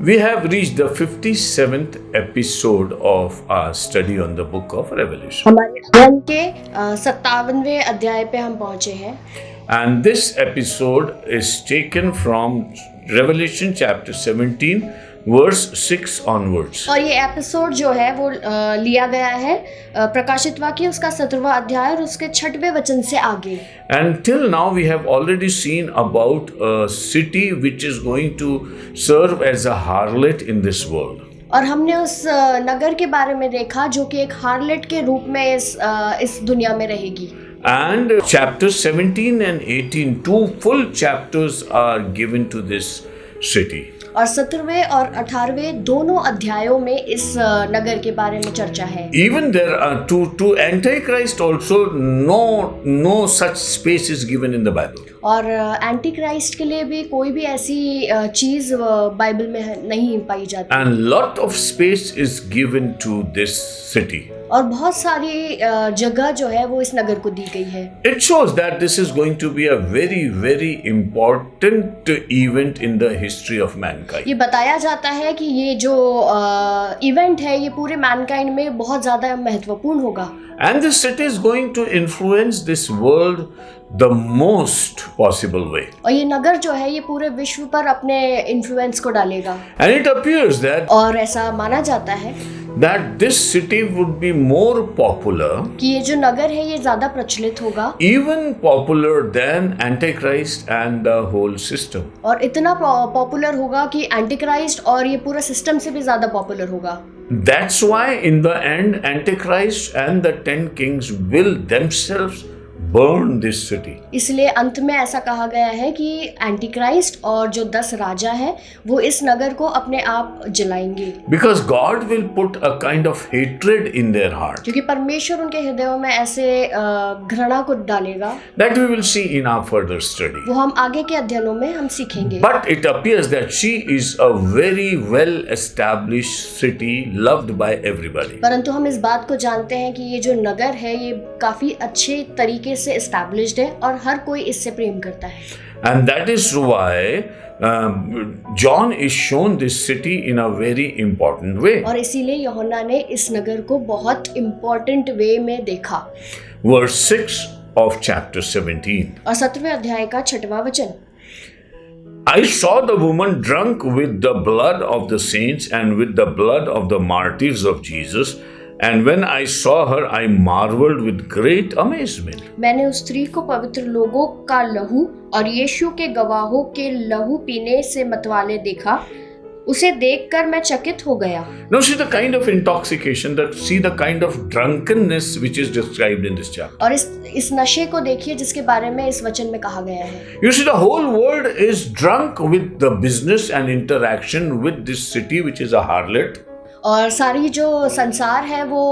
We have reached the 57th episode of our study on the book of Revelation. हमारे अध्ययन के 57वें अध्याय पे हम पहुंचे हैं And this episode is taken from Revelation chapter 17, verse 6 onwards. और ये एपिसोड जो है वो लिया गया है प्रकाशित वाक्य उसका 17वां अध्याय और उसके 6वें वचन से आगे. And till now we have already seen about a city which is going to serve as a harlot in this world. और हमने उस नगर के बारे में देखा जो कि एक हार्लेट के रूप में इस दुनिया में रहेगी. And chapters 17 and 18, two full chapters are given to this city. और 17वें और 18वें दोनों अध्यायों में इस नगर के बारे में चर्चा है. Even there are to Antichrist also no such space is given in the Bible. और एंटी क्राइस्ट के लिए भी कोई भी ऐसी चीज बाइबल में नहीं पाई जाती. And lot of space is given to this city. और बहुत सारी जगह जो है वो इस नगर को दी गई है. It shows that this is going to be a very important event in the history of mankind. ये बताया जाता है कि ये जो इवेंट है ये पूरे मैनकाइंड में बहुत ज़्यादा महत्वपूर्ण होगा. And this city is going to influence this world the most possible way. और ये नगर जो है ये पूरे विश्व पर अपने इन्फ्लुएंस को डालेगा. And it appears that और ऐसा माना जाता है this city would be more popular, कि ये जो नगर है ये ज़्यादा प्रचलित होगा, even popular than Antichrist and the whole system. और इतना पॉपुलर होगा कि एंटीक्राइस्ट और ये पूरा सिस्टम से भी ज़्यादा पॉपुलर होगा. That's why in the end Antichrist and the 10 kings will themselves burn this city. इसलिए अंत में ऐसा कहा गया है कि एंटीक्राइस्ट और जो 10 राजा हैं वो इस नगर को अपने आप जलाएंगे. Because God will put a kind of hatred in their heart. क्योंकि परमेश्वर उनके हृदयों में ऐसे घृणा को डालेगा. That we will see in our further study. वो हम आगे के अध्ययनों में हम सीखेंगे. But it appears that she is a very well established city loved by everybody. परंतु हम इस बात को जानते हैं कि ये जो नगर है ये काफी अच्छे तरीके से एस्टैब्लिश्ड है और हर कोई इससे प्रेम करता है. And that is why John is shown this city in a very important way. और इसीलिए यूहन्ना ने इस नगर को बहुत इम्पोर्टेंट वे में देखा. Verse 6 of chapter 17. और 17वें अध्याय का 6वां वचन. I saw the woman drunk with the blood of the saints and with the blood of the martyrs of Jesus. And when I saw her, I marveled with great amazement. मैंने उस स्त्री को पवित्र लोगों का लहू और यीशु के गवाहों के लहू पीने से मतवाले देखा. उसे देखकर मैं चकित हो गया. Now see the kind of intoxication, see the kind of drunkenness which is described in this chapter. और इस नशे को देखिए जिसके बारे में इस वचन में कहा गया है. You see the whole world is drunk with the business and interaction with this city which is a harlot. और सारी जो संसार है वो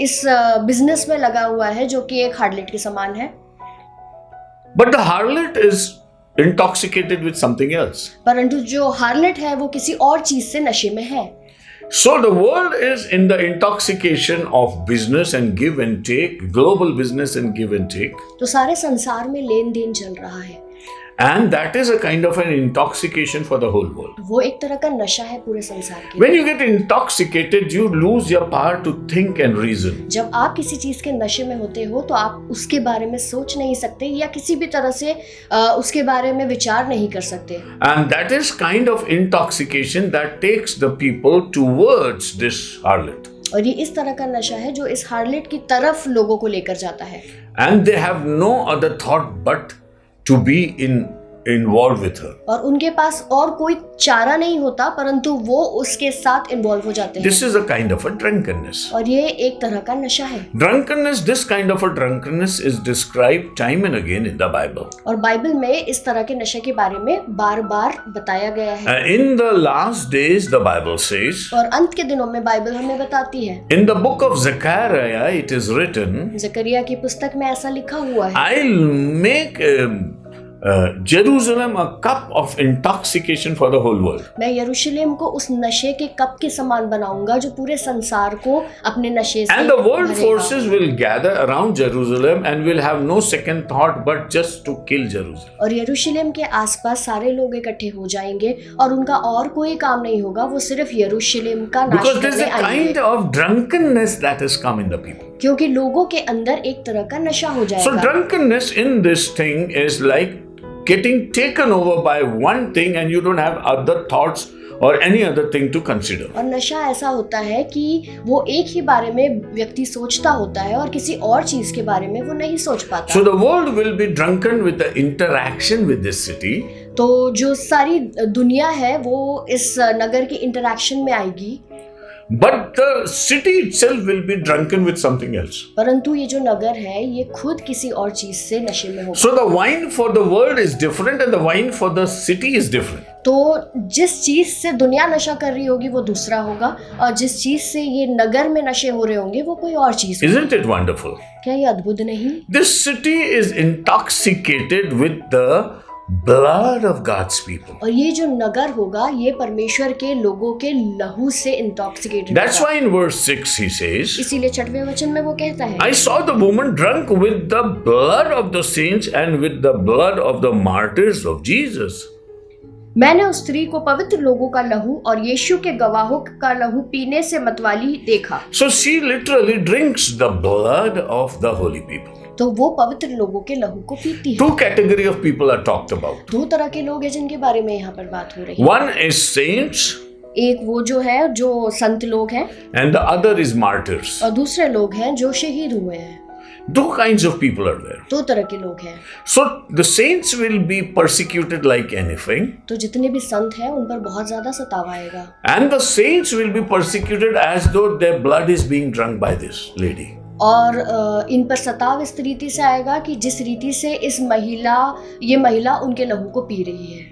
इस बिजनेस में लगा हुआ है जो कि एक हार्लेट के समान है. But the harlot is intoxicated with something else. परंतु जो हार्लेट है वो किसी और चीज से नशे में है. So the world is in the intoxication of business and give and take, global business and give and take. तो सारे संसार में लेन देन चल रहा है. And that is a kind of an intoxication for the whole world. वो एक तरह का नशा है पूरे संसार के. When you get intoxicated, you lose your power to think and reason. जब आप किसी चीज के नशे में होते हो तो आप उसके बारे में सोच नहीं सकते या किसी भी तरह से उसके बारे में विचार नहीं कर सकते. And that is kind of intoxication that takes the people towards this harlot. और ये इस तरह का नशा है जो इस हार्लेट की तरफ लोगों को लेकर जाता है. And they have no other thought but to be involved with her. और उनके पास और कोई चारा नहीं होता परंतु वो उसके साथ इन्वॉल्व हो जाते हैं. This is a kind of a drunkenness. और ये एक तरह का नशा है. Drunkenness, this kind of a drunkenness is described time and again in the Bible. और बाइबल में इस तरह के नशे के बारे में बार-बार बताया गया है. In the last days, the Bible says. और अंत के दिनों में बाइबल हमें बताती है. In the book of Zechariah, it is written. जकरिया की पुस्तक में ऐसा लिखा हुआ है. I'll make Jerusalem a cup of intoxication for the whole world. मैं यरूशलेम को उस नशे के कप के समान बनाऊंगा जो पूरे संसार को अपने नशे से And the world भरेगा। forces will gather around Jerusalem and will have no second thought but just to kill Jerusalem. और यरूशलेम के आसपास सारे लोग इकट्ठे हो जाएंगे और उनका और कोई काम नहीं होगा, वो सिर्फ यरूशलेम का नाश Because there's करने a आएंगे, kind of drunkenness that has come in the people. क्योंकि लोगों के अंदर एक तरह का नशा हो So जाएगा। drunkenness in this thing is like getting taken over by one thing and you don't have other thoughts or any other thing to consider. और नशा ऐसा होता है कि वो एक ही बारे में व्यक्ति सोचता होता है और किसी और चीज के बारे में वो नहीं सोच पाता। So the world will be drunken with the interaction with this city. तो जो सारी दुनिया है वो इस नगर के इंटरैक्शन में आएगी, But the city itself will be drunken with something else. परंतु ये जो नगर है ये खुद किसी और चीज से नशे में होगा। So the wine for the world is different and the wine for the city is different. तो जिस चीज से दुनिया नशा कर रही होगी वो दूसरा होगा, और जिस चीज से ये नगर में नशे हो रहे होंगे वो कोई और चीज होगी। Isn't it wonderful? क्या ये अद्भुत नहीं? This city is intoxicated with the blood of God's people. और ये जो नगर होगा ये परमेश्वर के लोगों के लहू से इंटॉक्सिकेटेड That's होगा। why in verse 6 he says, इसीलिए 6वें वचन में वो कहता है, I saw the woman drunk with the blood of the saints and with the blood of the martyrs of Jesus. मैंने उस स्त्री को पवित्र लोगों का लहू और यीशु के गवाहों का लहू पीने से मतवाली देखा। So she literally drinks the blood of the holy people. तो वो पवित्र लोगों के लहू को पीती है। Two category of people are talked about. दो तरह के लोग हैं जिनके बारे में यहाँ पर बात हो रही है। One is saints एक वो जो है जो संत लोग हैं, and the other is martyrs. और दूसरे लोग हैं जो शहीद हुए हैं। Two kinds of people are there. दो तरह के लोग हैं। So the saints will be persecuted like anything, तो जितने भी संत हैं उन पर बहुत ज्यादा सताव आएगा, and the saints will be persecuted as though their blood is being drunk by this lady. और इन पर सताव इस रीति से आएगा कि जिस रीति से ये महिला उनके लहू को पी रही है।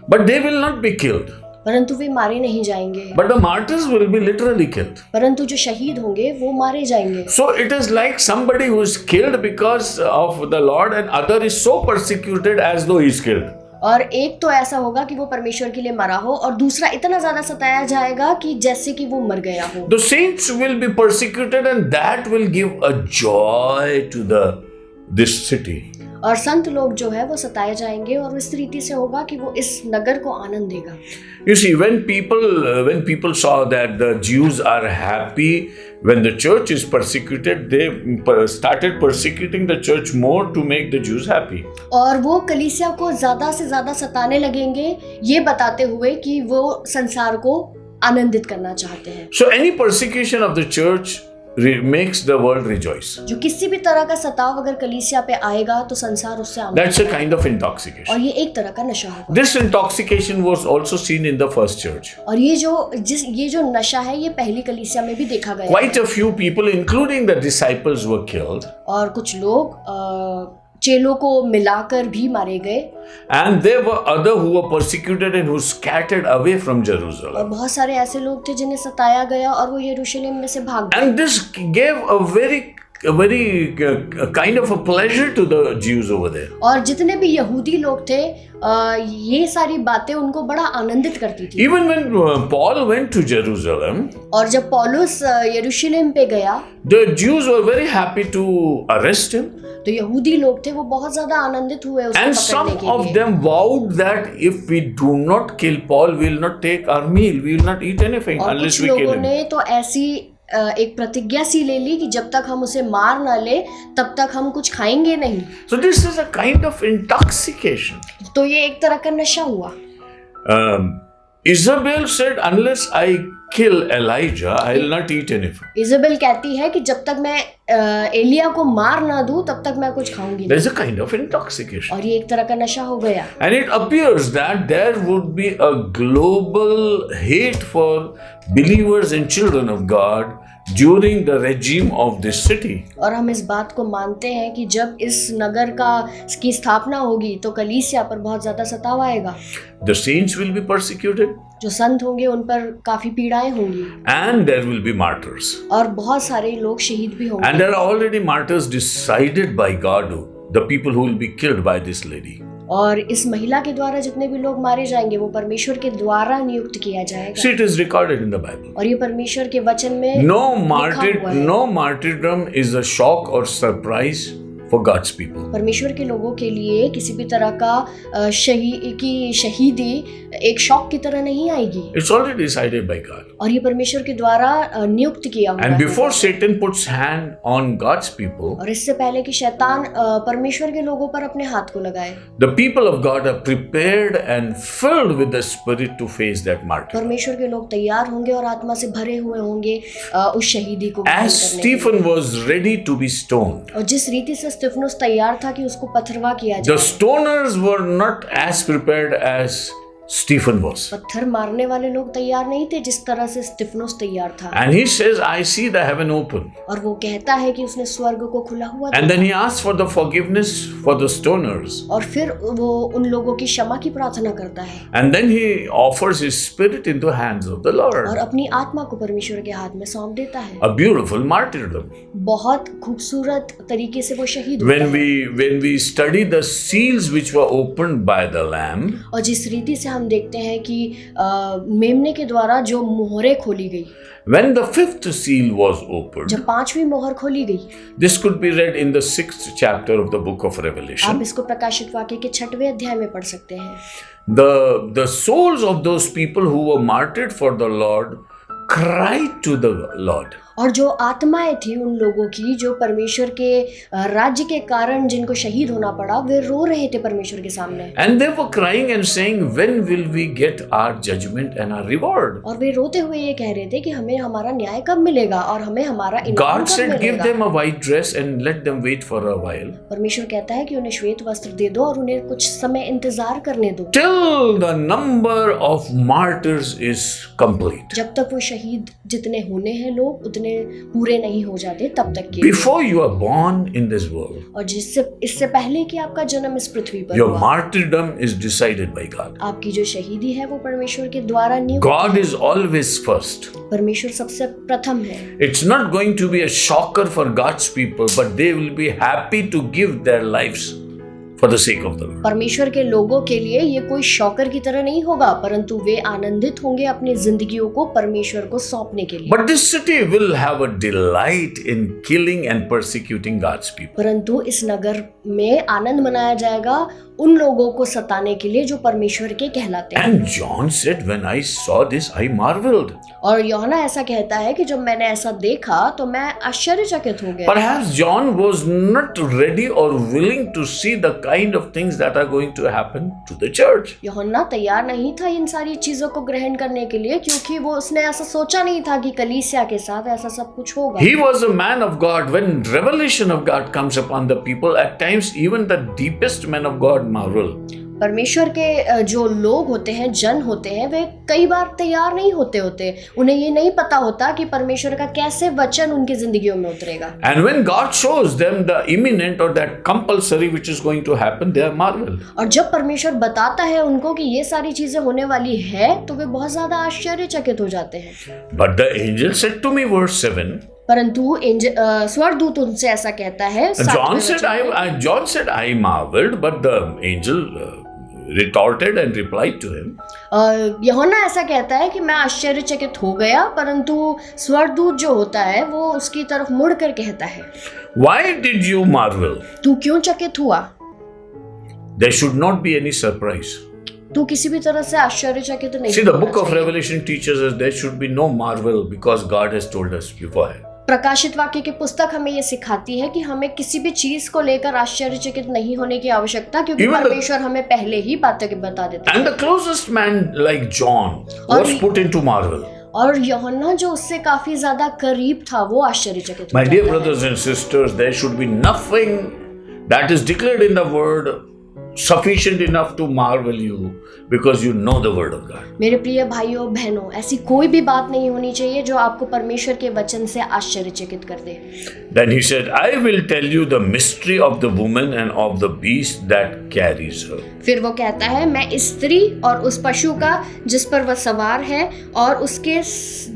But they will not be killed. परंतु वे मारे नहीं जाएंगे, But the martyrs will be literally killed. परंतु जो शहीद होंगे वो मारे जाएंगे। So it is like somebody who is killed because of the Lord and other is so persecuted as though he is killed. और एक तो ऐसा होगा कि वो परमेश्वर के लिए मरा हो और दूसरा इतना ज्यादा सताया जाएगा कि जैसे कि वो मर गया हो। The saints will be persecuted and that will give a joy to this city. और संत लोग जो है वो सताए जाएंगे और इस रीति से होगा कि वो इस नगर को आनंद देगा। You see, when people saw that the Jews are happy when the church is persecuted, they started persecuting the church more to make the Jews happy. और वो कलीसिया को ज्यादा से ज्यादा सताने लगेंगे ये बताते हुए कि वो संसार को आनंदित करना चाहते हैं। So any persecution of the church makes the world rejoice. जो किसी भी तरह का सताव अगर कलीसिया पे आएगा तो संसार उससे आनंद That's a करेगा। kind of intoxication. और ये एक तरह का नशा होगा। This intoxication was also seen in the first church. और ये जो नशा है ये पहली कलीसिया में भी देखा गया। Quite a few people, including the disciples, were killed. और कुछ लोग चेलों को मिलाकर भी मारे गए। And there were other who were persecuted and who scattered away from और Jerusalem. बहुत सारे ऐसे लोग थे जिन्हें सताया गया और वो यरूशलेम में से भाग गए। And this gave a very kind of a pleasure to the Jews over there. और जितने भी यहूदी लोग थे ये सारी बातें उनको बड़ा आनंदित करती थी। Even when Paul went to Jerusalem, और जब पौलुस यरूशलेम पे गया the Jews were very happy to arrest him. तो यहूदी लोग थे वो बहुत ज्यादा आनंदित हुए उसको And पकड़ने some के of लिए। them vowed that if we do not kill Paul, we will not take our meal, we will not eat anything और unless कुछ we kill लोगों him. ने तो ऐसी एक प्रतिज्ञा सी ले ली कि जब तक हम उसे मार ना ले तब तक हम कुछ खाएंगे नहीं। So this is a kind of intoxication. तो ये एक तरह का नशा हुआ। Isabel said, unless I kill Elijah, I will not eat anything. Isabel कहती है कि जब तक मैं एलिया को मार ना दूं तब तक मैं कुछ खाऊंगी There नहीं। is a kind of intoxication. और ये एक तरह का नशा हो गया। And it appears that there would be a global hate for believers and children of God during the regime of this city. और हम इस बात को मानते हैं कि जब इस नगर की स्थापना होगी तो कलीसिया पर बहुत ज्यादा सताव आएगा। The saints will be persecuted जो संत होंगे उन पर काफी पीड़ाएं होंगी and there will be martyrs. और बहुत सारे लोग शहीद भी होंगे। And there are already martyrs decided by God, the people who will be killed by this lady. और इस महिला के द्वारा जितने भी लोग मारे जाएंगे वो परमेश्वर के द्वारा नियुक्त किया जाएगा। See, it is recorded in the Bible. और ये परमेश्वर के वचन में No लिखा हुआ है। no martyrdom is a shock or surprise for God's people. परमेश्वर के लोगों के लिए किसी भी तरह का शहीदी एक शौक की तरह नहीं आएगी। It's already decided by God. और ये परमेश्वर के द्वारा नियुक्त किया हुआ And है। before Satan puts hand on God's people, और इससे पहले कि शैतान परमेश्वर के लोगों पर अपने हाथ को लगाए, the people of God are prepared and filled with the Spirit to face that martyrdom. परमेश्वर के लोग तैयार होंगे और आत्मा से भरे हुए होंगे उस शहीदी को ग्रहण As करने के लिए। Stephen was ready to be stoned, और जिस रीति से स्तिफनुस तैयार था कि उसको पथरवा किया the जाए, stoners were not as prepared as Stephen was. पत्थर मारने वाले लोग तैयार नहीं थे जिस तरह से स्तिफनुस तैयार था। And he says, I see the heaven open. और वो कहता है कि उसने स्वर्ग को खुला हुआ And then देखा। he asks for the forgiveness for the stoners. और फिर वो उन लोगों की क्षमा की प्रार्थना करता है And then he offers his spirit into the hands of the और Lord. अपनी आत्मा को परमेश्वर के हाथ में सौंप देता है। A beautiful martyrdom. बहुत खूबसूरत तरीके से वो शहीद होता When we study the seals which were opened by the Lamb, और जिस रीति से हम देखते हैं कि मेमने के द्वारा जो मोहरें खोली गई, when the fifth seal was opened, जब पांचवी मोहर खोली गई, this could be read in the 6th chapter of the book of आप Revelation. इसको प्रकाशित वाक्य के 6वें अध्याय में पढ़ सकते हैं। The souls of those people who were martyred for the Lord cried to the Lord. और जो आत्माएं थी उन लोगों की जो परमेश्वर के राज्य के कारण जिनको शहीद होना पड़ा, वे रो रहे थे परमेश्वर के सामने। And they were crying and saying, when will we get our judgment and our reward? और वे रोते हुए ये कह रहे थे कि हमें हमारा न्याय कब मिलेगा और हमें हमारा इनाम God कब said, give मिलेगा। them a white dress and let them wait for a while. परमेश्वर कहता है कि उन्हें श्वेत वस्त्र दे दो और उन्हें कुछ समय इंतजार करने दो Till the number of martyrs is complete. जब तक वो शहीद जितने होने हैं लोग उतने पूरे नहीं हो जाते तब तक के। Before you are born in this world, और इससे पहले कि आपका जन्म इस पृथ्वी पर your हुआ, martyrdom is decided by God. आपकी जो शहीदी है वो परमेश्वर के द्वारा नियुक्त God is always first. परमेश्वर सबसे प्रथम है। It's not going to be a shocker for God's people, but they will be happy to give their lives for the sake of the Lord. परमेश्वर के लोगों के लिए ये कोई शॉकर की तरह नहीं होगा, परंतु वे आनंदित होंगे अपनी जिंदगियों को परमेश्वर को सौंपने के लिए। But this city will have a delight in killing and persecuting God's people. परंतु इस नगर में आनंद मनाया जाएगा उन लोगों को सताने के लिए जो परमेश्वर के कहलाते हैं। And John said, when I saw this, I marveled. और यूहन्ना ऐसा कहता है कि जब मैंने ऐसा देखा तो मैं आश्चर्यचकित हो गया। Perhaps John was not ready or willing to see the kind of things that are going to happen to the church. यूहन्ना तैयार नहीं था इन सारी चीजों को ग्रहण करने के लिए, क्योंकि वो उसने ऐसा सोचा नहीं था कि कलीसिया के साथ ऐसा सब कुछ होगा। He was a man of God. When revelation of God comes upon the people, at times even the deepest men of God marvel. परमेश्वर के जो लोग होते हैं, जन होते हैं, वे कई बार तैयार नहीं होते उन्हें ये नहीं पता होता कि परमेश्वर का कैसे वचन उनकी जिंदगियों में उतरेगा। And when God shows them the imminent or that compulsory which is going to happen, they are marvel. और जब परमेश्वर बताता है उनको कि ये सारी चीजें होने वाली है तो वे बहुत ज्यादा आश्चर्यचकित हो जाते हैं। But the angel said to me, verse 7, परंतु स्वर्गदूत उनसे ऐसा कहता है। John said, I marveled, but the angel retorted and replied to him. यूहन्ना ऐसा कहता है कि मैं आश्चर्यचकित हो गया, परंतु स्वर्गदूत जो होता है वो उसकी तरफ मुड़कर कहता है, Why did you marvel? तू क्यों चकित हुआ? There should not be any surprise. तू किसी भी तरह से आश्चर्यचकित नहीं See, the होना book of चाहिए। Revelation teaches us there should be no marvel because God has told us beforehand. प्रकाशित वाक्य की पुस्तक हमें ये सिखाती है कि हमें किसी भी चीज को लेकर आश्चर्यचकित नहीं होने की आवश्यकता, क्योंकि परमेश्वर हमें पहले ही बातें बता देता है। And the closest man like John was put into marvel. और यूहन्ना जो उससे काफी ज्यादा करीब था वो आश्चर्यचकित My dear brothers and sisters, there should be nothing that is declared in the word sufficient enough to marvel you because you know the word of God. मेरे प्रिय भाइयों बहनों, ऐसी कोई भी बात नहीं होनी चाहिए जो आपको परमेश्वर के वचन से आश्चर्यचकित कर दे। Then he said, I will tell you the mystery of the woman and of the beast that carries her. फिर वो कहता है, मैं स्त्री और उस पशु का जिस पर वह सवार है और उसके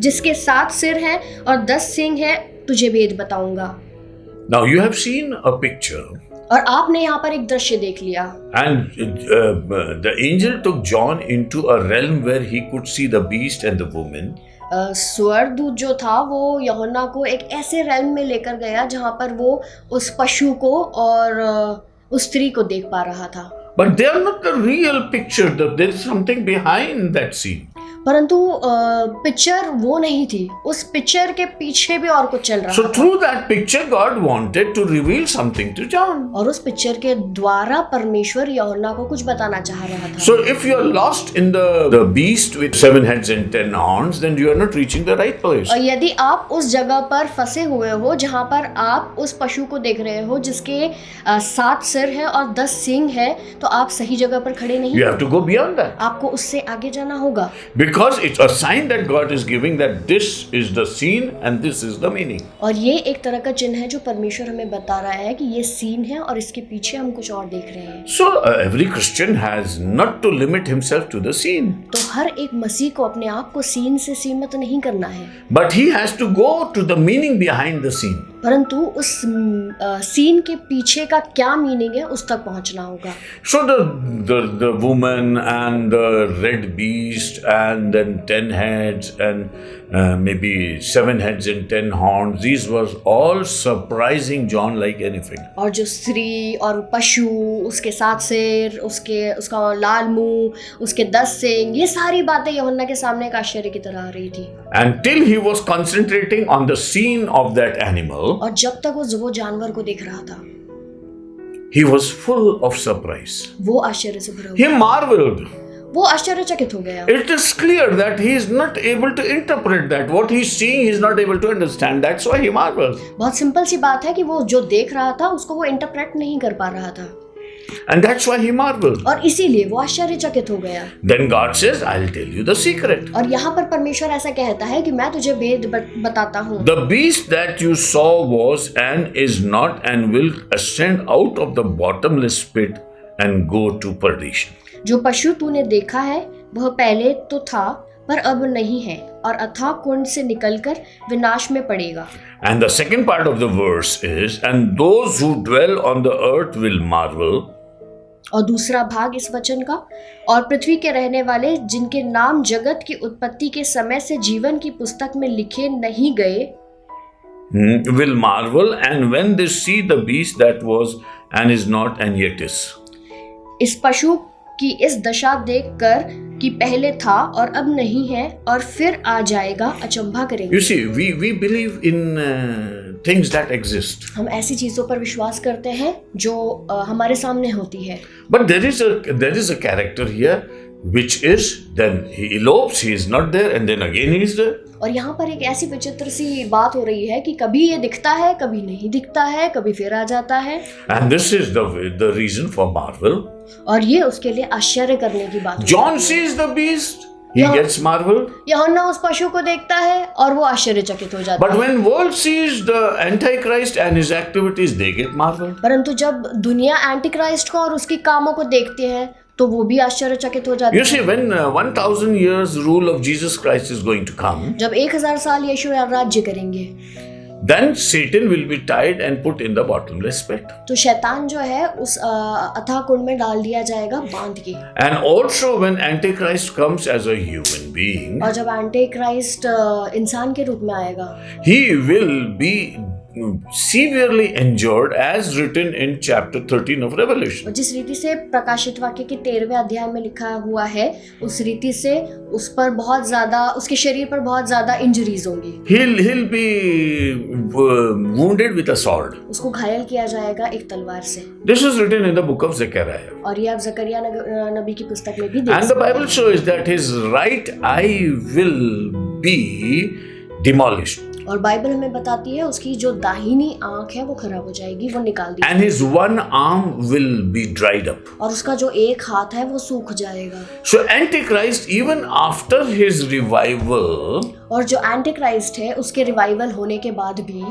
जिसके 7 सिर हैं और 10 सींग हैं तुझे भेद बताऊंगा। Now you have seen a picture. और आपने यहाँ पर एक दृश्य देख लिया। And the angel took John into a realm where he could see the beast and the woman. स्वर्गदूत जो था वो यूहन्ना को एक ऐसे रैल्म में लेकर गया जहाँ पर वो उस पशु को और उस स्त्री को देख पा रहा था। But they are not the real picture. There is something behind that scene. परंतु पिक्चर वो नहीं थी, उस पिक्चर के पीछे भी और कुछ चल रहा So था। through that picture, God wanted to reveal something to John. और उस पिक्चर के द्वारा परमेश्वर यूहन्ना को कुछ बताना चाह रहा था। So if you are lost in the beast with 7 heads and 10 horns, then you are not reaching the right place. और यदि आप उस जगह पर फंसे हुए हो जहाँ पर आप उस पशु को देख रहे हो जिसके 7 सिर है और 10 सींग है, तो आप सही जगह पर खड़े नहीं। You have to go beyond that. आपको उससे आगे जाना होगा। Because it's a sign that God is giving that this is the scene and this is the meaning. और ये एक तरह का चिन्ह है जो परमेश्वर हमें बता रहा है कि ये सीन है और इसके पीछे हम कुछ और देख रहे हैं। So every Christian has not to limit himself to the scene. तो हर एक मसीह को अपने आप को सीन से सीमित नहीं करना है, But he has to go to the meaning behind the scene. परंतु उस सीन के पीछे का क्या मीनिंग है उस तक पहुंचना होगा। So the woman and the red beast and then 10 heads and maybe 7 heads and 10 horns, these was all surprising John like anything. और जो स्त्री और पशु, उसके 7 सिर, उसका लाल मुंह, उसके 10 सींग, ये सारी बातें यूहन्ना के सामने एक आश्चर्य की तरह आ रही थी। Until he was concentrating on the scene of that animal, और जब तक वो जानवर को देख रहा था, he was full of surprise. वो आश्चर्य से भरा He हुआ, marveled. वो आश्चर्यचकित हो गया। It is clear that he is not able to interpret that. What he is seeing, he is not able to understand. That's why he marvels. बहुत सिंपल सी बात है कि वो जो देख रहा था उसको वो इंटरप्रेट नहीं कर पा रहा था, And that's why he marveled. और इसीलिए वो आश्चर्यचकित हो गया। Then God says, I'll tell you the secret. और यहाँ पर परमेश्वर ऐसा कहता है कि मैं तुझे भेद बताता हूँ। The beast that you saw was and is not and will ascend out of the bottomless pit and go to perdition. जो पशु तूने देखा है वह पहले तो था पर अब नहीं है और अथाह कुंड से निकलकर विनाश में पड़ेगा। And the second part of the verse is, and those who dwell on the earth will marvel. और दूसरा भाग इस वचन का, और पृथ्वी के रहने वाले जिनके नाम जगत की उत्पत्ति के समय से जीवन की पुस्तक में लिखे नहीं गए, will marvel, and when they see the beast that was and is not and yet is. इस पशु की इस दशा देखकर कि पहले था और अब नहीं है और फिर आ जाएगा, अचंभा करेंगे। You see, we believe in things that exist. हम ऐसी चीजों पर विश्वास करते हैं जो हमारे सामने होती है। But there is a character here which is, then he elopes, he is not there, and then again he is there. और यहाँ पर एक ऐसी विचित्र सी बात हो रही है कि कभी ये दिखता है, कभी नहीं दिखता है, कभी फिर आ जाता है। And this is the reason for marvel. और ये उसके लिए आश्चर्य करने की बात है। John sees the beast, he gets marveled. यूहन्ना उस पशु को देखता है और वो आश्चर्यचकित हो जाता But है। when world sees the Antichrist and his activities, they get marveled. परंतु जब दुनिया एंटीक्राइस्ट को और उसकी कामों को देखती है तो वो भी आश्चर्यचकित हो जाती You है। see, when 1,000 years rule of Jesus Christ is going to come, जब 1000 साल यीशु राज्य करेंगे, then Satan will be tied and put in the bottomless pit. तो शैतान जो है उस अथाह कुंड में डाल दिया जाएगा बांध के। And also when Antichrist comes as a human being, और जब एंटीक्राइस्ट इंसान के रूप में आएगा, he will be severely injured as written in chapter 13 of Revelation. और जिस रीति से प्रकाशित वाक्य के 13वें अध्याय में लिखा हुआ है, उस रीति से उस पर बहुत ज्यादा, उसके शरीर पर बहुत ज्यादा इंजरीज होंगी। He'll be wounded with a sword. उसको घायल किया जाएगा एक तलवार से। This is written in the book of Zechariah. और ये आप जकरिया नबी की पुस्तक में भी देख And the Bible shows that his right eye will be demolished. और बाइबल हमें बताती है उसकी जो दाहिनी आंख है वो खराब हो जाएगी, वो निकाल दी। And his one arm will be dried up. और उसका जो एक हाथ है वो सूख जाएगा। So Antichrist, even after his revival, और जो एंटी क्राइस्ट है उसके रिवाइवल होने के बाद भी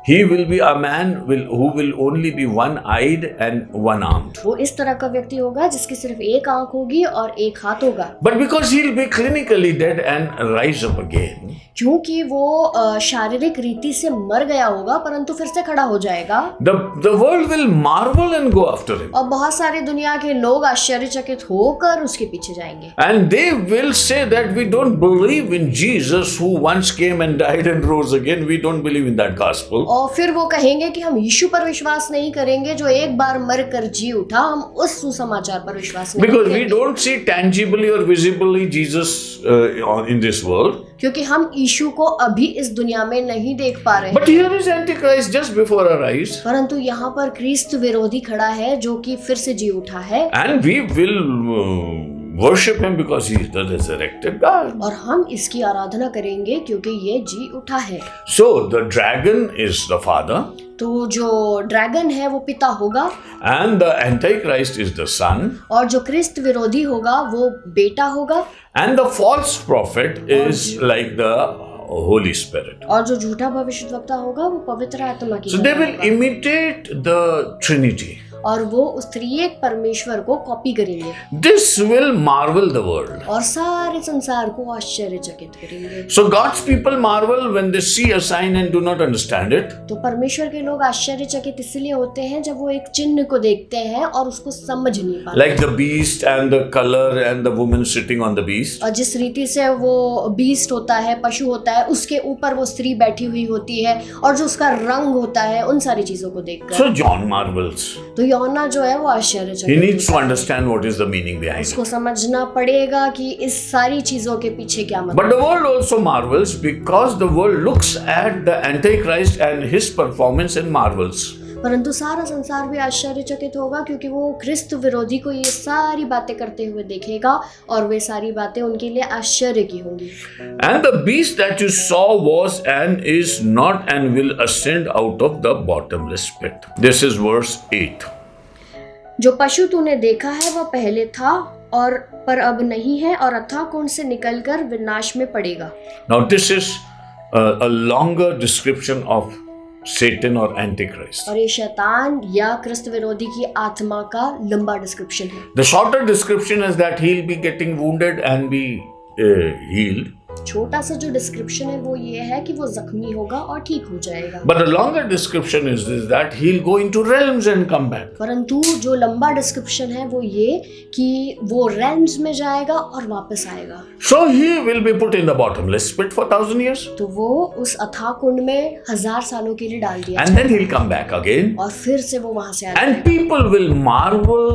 he will be a man who will only be one-eyed and one-armed. वो इस तरह का व्यक्ति होगा जिसकी सिर्फ एक आंख होगी और एक हाथ होगा। But because he'll be clinically dead and rise up again, क्योंकि वो शारीरिक रीति से मर गया होगा परंतु फिर से खड़ा हो जाएगा, the world will marvel and go after him. और बहुत सारे दुनिया के लोग आश्चर्यचकित होकर उसके पीछे जाएंगे। And they will say that we don't believe in Jesus who once came and died and rose again. We don't believe in that gospel. और फिर वो कहेंगे कि हम यीशु पर विश्वास नहीं करेंगे जो एक बार मर कर जी उठा, हम उस सुसमाचार पर विश्वास नहीं Because करेंगे। we don't see tangibly or visibly Jesus in this world. क्योंकि हम यीशु को अभी इस दुनिया में नहीं देख पा रहे But हैं। here is Antichrist just before our eyes. परंतु यहाँ पर क्रिस्त विरोधी खड़ा है जो कि फिर से जी उठा है, And we will worship him because he is the resurrected God. और हम इसकी आराधना करेंगे क्योंकि ये जी उठा है। So the dragon is the father तो जो ड्रैगन है वो पिता होगा, and the Antichrist is the son और जो क्रिस्त विरोधी होगा वो बेटा होगा, and the false prophet is like the Holy Spirit. और जो झूठा भविष्यद्वक्ता होगा वो पवित्र आत्मा की So they तरह will होगा। imitate the Trinity. और वो उस त्रिएक परमेश्वर को कॉपी करेंगे This will marvel the world. और सारे संसार को आश्चर्यचकित करेंगे। So God's people marvel when they see a sign and do not understand it. तो परमेश्वर के लोग आश्चर्यचकित इसलिए होते हैं जब वो एक चिन्ह को देखते हैं और उसको समझ नहीं पाते। Like the beast and the color and the woman sitting on the beast. और जिस रीति से वो बीस्ट होता है, पशु होता है, उसके ऊपर वो स्त्री बैठी हुई होती है और जो उसका रंग होता है, उन सारी चीजों को देखकर So John marvels. तो यूहन्ना जो है वो He आश्चर्यचकित needs to होता है। understand what is the meaning behind it. उसको समझना पड़ेगा कि इस सारी चीजों के पीछे क्या मतलब। But the world also marvels because the world looks at the Antichrist and his performance and marvels. परंतु सारा संसार भी आश्चर्यचकित होगा क्योंकि वो क्रिस्त विरोधी को ये सारी बातें करते हुए देखेगा और वे सारी बातें उनके लिए आश्चर्य की होंगी। And the beast that you saw was and is not and will ascend out of the bottomless pit. This is verse 8. जो पशु तूने देखा है वह पहले था और पर अब नहीं है और अथाह कुंड से निकलकर विनाश में पड़ेगा। Now this is a longer description of Satan or Antichrist. और ये शैतान या क्रिस्त विरोधी की आत्मा का लंबा डिस्क्रिप्शन है। The shorter description is that he'll be getting wounded and be healed. छोटा सा जो डिस्क्रिप्शन है वो ये है कि वो जख्मी होगा और ठीक हो जाएगा। But the longer description is that he'll go into realms and come back. परंतु जो लंबा डिस्क्रिप्शन है वो ये कि वो रेल्म्स में जाएगा और वापस आएगा। So he will be put in the bottomless pit for 1,000 years. तो वो उस अथाह कुंड में 1000 सालों के लिए डाल दिया And then he'll come back again. और फिर से वो वहां से आ And जाएगा people will marvel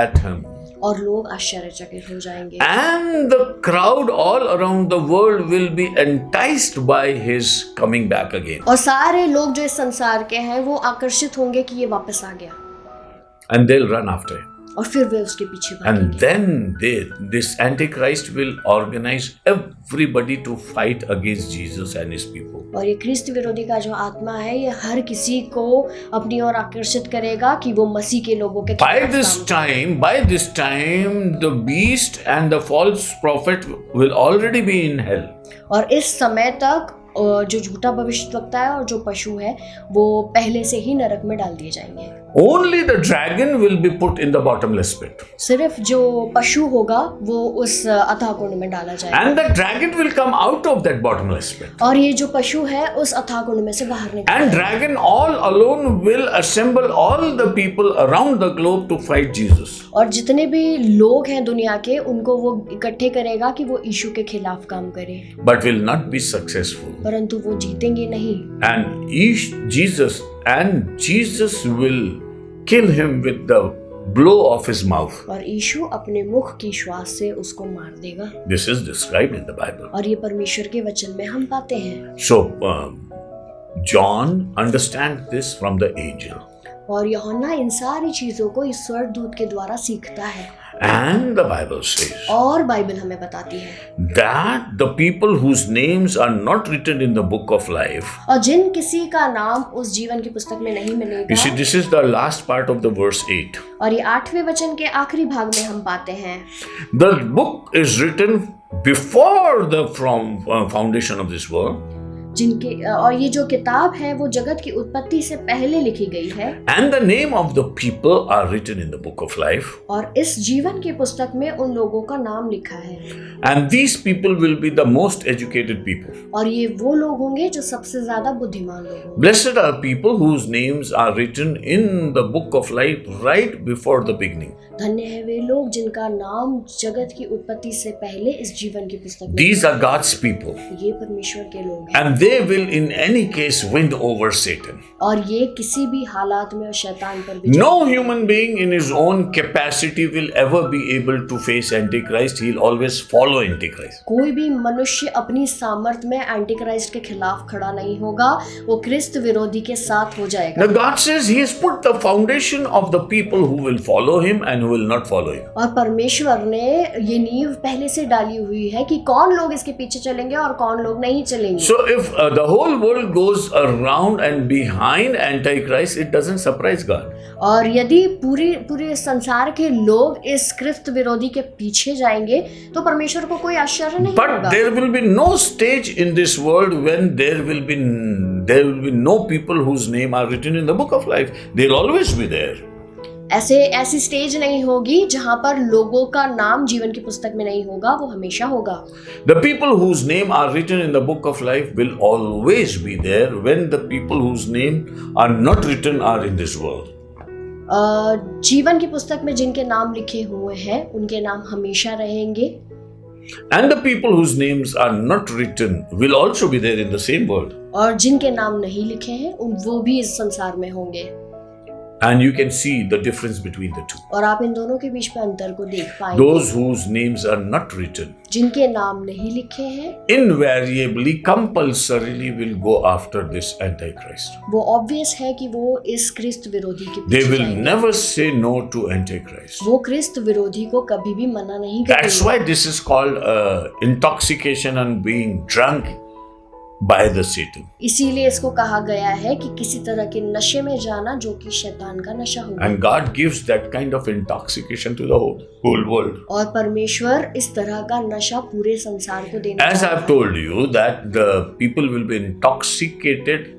at him. और लोग आश्चर्यचकित हो जाएंगे। And the crowd all around the world will be enticed by his coming back again. और सारे लोग जो इस संसार के हैं वो आकर्षित होंगे कि ये वापस आ गया And they'll run after him. और फिर वे उसके पीछे And भागेंगे। then this Antichrist will organize everybody to fight against Jesus and his people. और ये क्रिस्त विरोधी का जो आत्मा है ये हर किसी को अपनी ओर आकर्षित करेगा कि वो मसीह के लोगों के By खिलाफ काम by this time, the beast and the false prophet will already be in hell. और इस समय तक जो झूठा भविष्यद्वक्ता है और जो पशु है वो पहले से ही नरक में डाल दिए जाएंगे। Only the dragon will be put in the bottomless pit. सिर्फ जो पशु होगा वो उस अथाह कुंड में डाला जाएगा And the dragon will come out of that bottomless pit. और ये जो पशु है उस अथाह कुंड में से बाहर निकलेगा। And dragon all alone will assemble all the people around the globe to fight Jesus. और जितने भी लोग हैं दुनिया के उनको वो इकट्ठे करेगा कि वो यीशु के खिलाफ काम करें, But will not be successful. परंतु वो जीतेंगे नहीं। And Jesus will kill him with the blow of his mouth. और यीशु अपने मुख की श्वास से उसको मार देगा। This is described in the Bible. और ये परमेश्वर के वचन में हम पाते हैं। So John understands this from the angel. और यूहन्ना इन सारी चीजों को इस स्वर्गदूत के द्वारा सीखता है। And the Bible says और बाइबल हमें बताती है that the people whose names are not written in the book of life. और जिन किसी का नाम उस जीवन की पुस्तक में नहीं You see, मिलेगा। this is the last part of the verse 8. और ये 8वें वचन के आखिरी भाग में हम पाते हैं The book is written before the foundation of this world. और ये जो किताब है वो जगत की उत्पत्ति से पहले लिखी गई है. And the name of the people are written in the book of life. और इस जीवन की पुस्तक में उन लोगों का नाम लिखा है. And these people will be the most educated people. और ये वो लोग होंगे जो सबसे ज्यादा बुद्धिमान लोग होंगे. Blessed are people whose names are written in the book of life right before the beginning. धन्य है वे लोग जिनका नाम जगत की उत्पत्ति से पहले इस जीवन की पुस्तक में. These are God's people. ये परमेश्वर के लोग हैं. And they will in any case win over Satan. और ये किसी भी हालात में शैतान पर विजय. No human being in his own capacity will ever be able to face Antichrist. He'll always follow Antichrist. कोई भी मनुष्य अपनी सामर्थ्य में एंटीक्राइस्ट के खिलाफ खड़ा नहीं होगा, वो क्रिस्त विरोधी के साथ हो जाएगा. Now God says He has put the foundation of the people who will follow Him and who will not follow Him. और परमेश्वर ने ये नींव पहले से डाली हुई है कि कौन लोग इसके पीछे चलेंगे और कौन लोग नहीं चलेंगे. So if the whole world goes around and behind Antichrist, it doesn't surprise God. और यदि पूरे संसार के लोग इस क्रिस्त विरोधी के पीछे जाएंगे तो परमेश्वर को कोई आश्चर्य नहीं होगा. But there will be no stage in this world when there will be no people whose name are written in the book of life. They'll always be there. ऐसी स्टेज नहीं होगी जहां पर लोगों का नाम जीवन की पुस्तक में नहीं होगा, वो हमेशा होगा. The people whose name are written in the book of life will always be there when the people whose name are not written are in this world. जीवन की पुस्तक में जिनके नाम लिखे हुए हैं उनके नाम हमेशा रहेंगे. And the people whose names are not written will also be there in the same world. और जिनके नाम नहीं लिखे हैं वो भी इस संसार में होंगे. And you can see the difference between the two. और आप इन दोनों के बीच में अंतर को देख पाएंगे. Those whose names are not written, जिनके नाम नहीं लिखे हैं, invariably, compulsorily will go after this Antichrist. वो obvious है कि वो इस क्रिस्त विरोधी के They पीछे will जाएंगे. never say no to Antichrist. वो क्रिस्त विरोधी को कभी भी मना नहीं करेंगे. That's why this is called intoxication and being drunk by the Satan. इसीलिए इसको कहा गया है कि किसी तरह के नशे में जाना जो कि शैतान का नशा होगा. And God gives that kind of intoxication to the whole world. और परमेश्वर इस तरह का नशा पूरे संसार को देना As चाहता I've told you that the people will be intoxicated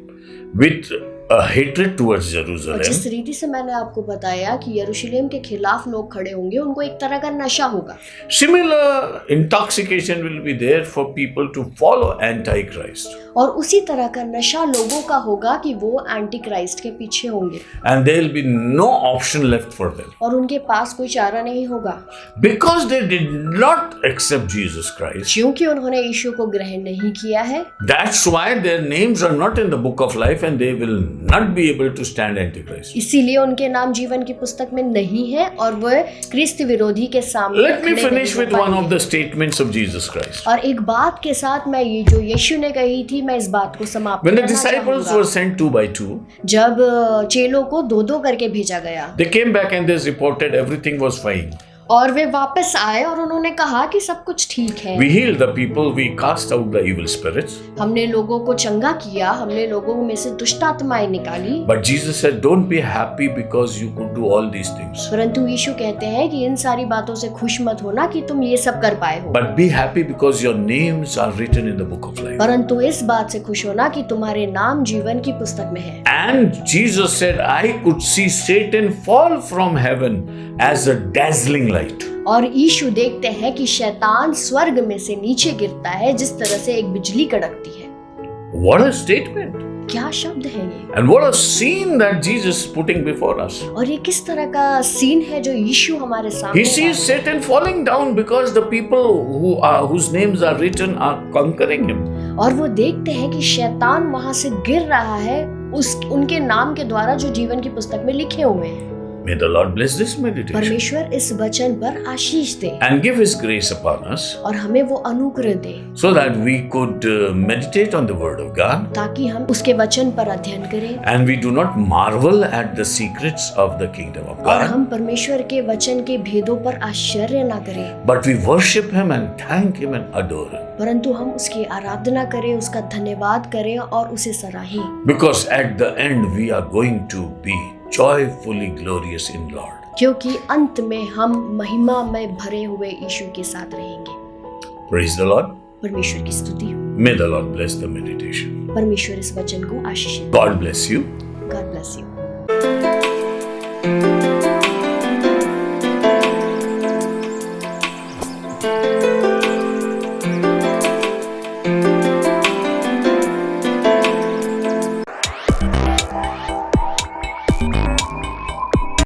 with a hatred towards है. और Jerusalem. जिस रीति से मैंने आपको बताया कि यरूशलेम के खिलाफ लोग खड़े होंगे, उनको एक तरह का नशा होगा. Similar intoxication will be there for people to follow Antichrist. और उसी तरह का नशा लोगों का होगा कि वो एंटी क्राइस्ट के पीछे होंगे. And there will be no option left for them. और उनके पास कोई चारा नहीं होगा. Because they did not accept Jesus Christ. क्योंकि उन्होंने यीशु को ग्रहण नहीं किया है. That's why their names are not in the book of life and they will not be able to stand Antichrist. इसीलिए उनके नाम जीवन की पुस्तक में नहीं है और वह क्रिस्त विरोधी के सामने Let me खड़े finish नहीं with हो one पाएंगे. of the statements of Jesus Christ. और एक बात के साथ मैं ये जो यीशु ने कही थी, मैं इस बात को समाप्त When the करना disciples चाहूंगा. were sent 2 by 2, जब चेलों को दो दो करके भेजा गया they came back and they reported everything was fine. और वे वापस आए और उन्होंने कहा कि सब कुछ ठीक है. We healed the people, we cast out the evil spirits. हमने लोगों को चंगा किया, हमने लोगों में से दुष्ट आत्माएं निकाली. But Jesus said, don't be happy because you could do all these things. परंतु यीशु कहते हैं कि इन सारी बातों से खुश मत होना कि तुम ये सब कर पाए हो, But be happy because your names are written in the book of life. परंतु इस बात से खुश होना कि तुम्हारे नाम जीवन की पुस्तक में है. And Jesus said, I could see Satan fall from heaven as a dazzling light. और यीशु देखते हैं कि शैतान स्वर्ग में से नीचे गिरता है जिस तरह से एक बिजली कड़कती है. What a statement! क्या शब्द है ये. And what a scene that Jesus is putting before us. और ये किस तरह का सीन है जो यीशु हमारे सामने He sees Satan falling down because the people whose names are written are conquering him. और वो देखते हैं कि शैतान वहां से गिर रहा है उनके नाम के द्वारा जो जीवन की पुस्तक में लिखे हुए हैं. May the Lord bless this meditation परमेश्वर इस वचन पर आशीष दे and give His grace upon us और हमें वो अनुग्रह दे so that we could meditate on the Word of God ताकि हम उसके वचन पर अध्ययन करें and we do not marvel at the secrets of the kingdom of और God, हम परमेश्वर के वचन के भेदों पर आश्चर्य ना करें, but we worship Him and thank Him and adore Him. परंतु हम उसकी आराधना करें, उसका धन्यवाद करें और उसे सराहें. Because at the end we are going to be joyfully glorious in Lord. क्योंकि अंत में हम महिमा में भरे हुए यीशु के साथ रहेंगे. Praise the Lord. परमेश्वर की स्तुति हो। May the Lord bless the meditation. परमेश्वर इस वचन को आशीषित। God bless you. God bless you.